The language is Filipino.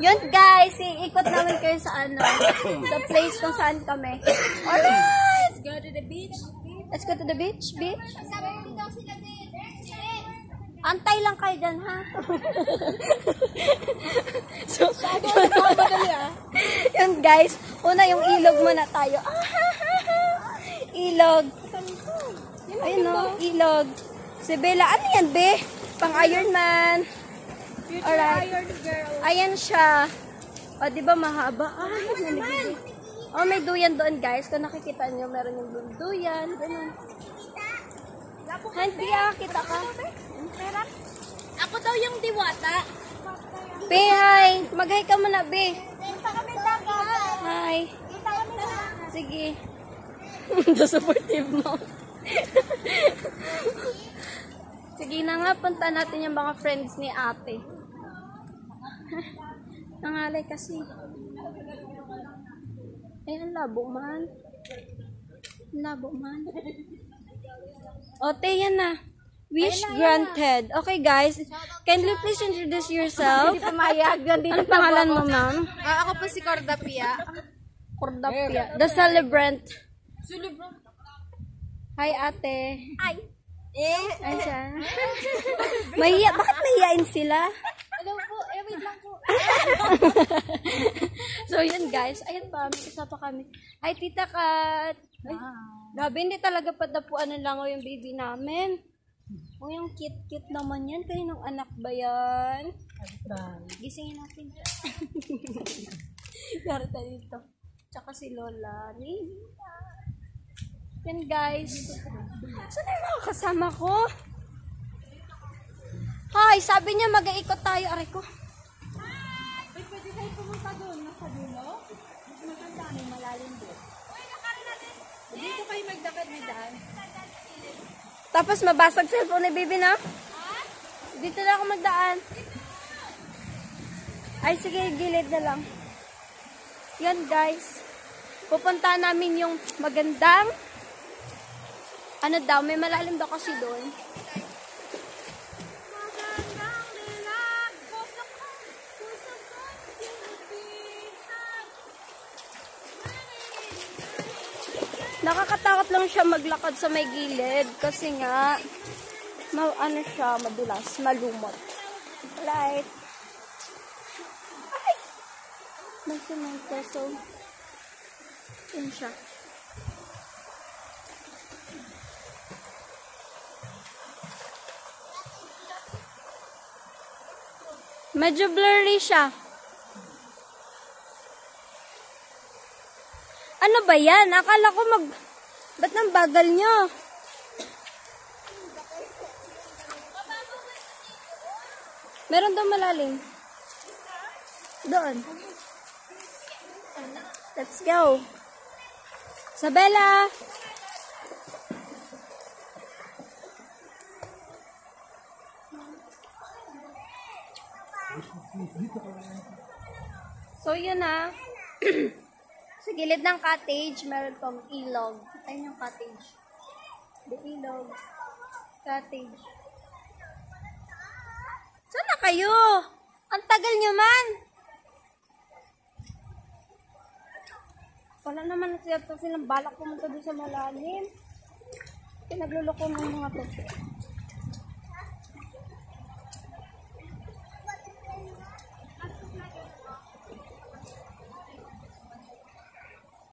Yun guys, iikot namin kayo sa ano, sa place kung saan kami. Alright! Let's go to the beach. Let's go to the beach, beach. Antay lang kayo dyan, ha? So, yun guys, una yung ilog muna tayo. Ilog. Ayun no, ilog. Si Bella, ano yan, be? Pang Ironman. Alright. Iron girl. Ayan siya. O, diba mahaba? Ay, naligid. Oh, may duyan doon, guys. Kung nakikita nyo, meron yung duyan. Ganun. Hindi kita ka. Ako daw yung diwata. Be, hi. Mag-hi ka muna, be. Kita kami dagat. Hi. Kita kami dagat. Sige. The supportive mo. Sige na nga, punta natin yung mga friends ni ate. Nangalay kasi. Eh, ang labo man. Ang labo man. O, yan na. Wish granted. Okay, guys. Can you please introduce yourself? Hindi pumayag. Anong pangalan mo, ma'am? Ako po si Cordapia. Cordapia. The celebrant. Hi, ate. Ay. Ay, siya. Mahiya. Bakit mahiyain sila? Hello po. Wait lang po. So, yun guys. Ayun pa. May isa pa kami. Hi, Tita Kat. Ay, grabe, hindi talaga padapuan ng langaw yung baby namin. Oh, yung cute-cute naman yan. Kaninong anak ba yan? Gisingin natin. Yarita dito. Tsaka si Lola. Yan guys. Saan yung mga kasama ko? Hi, sabi niya mag-iikot tayo. Aray ko. Pwede kayo pumunta doon. Nasa dulo. Mas maganda. May malalim doon. Dito kayo magdapat may daan. Tapos mabasag cellphone ni Bibi na. Dito na ako magdaan. Ay, sige, gilid na lang. Yan guys. Pupunta namin yung magandang ano daw, may malalim daw kasi doon. Nakakatakot lang siya maglakad sa may gilid kasi nga ano siya, madulas, malumot. Right. Ay! May semento, so yun siya. Medyo blurry siya. Ano ba yan? Akala ko ba't nang bagal nyo? Meron daw malalim. Doon. Let's go. Isabella! So, yun na. Sa gilid ng cottage, meron pong ilog. Ayun yung cottage. The ilog. Cottage. Saan na kayo? Ang tagal nyo man. Wala naman silang balak pumunta doon sa malalim. Pinagluloko ng mga to.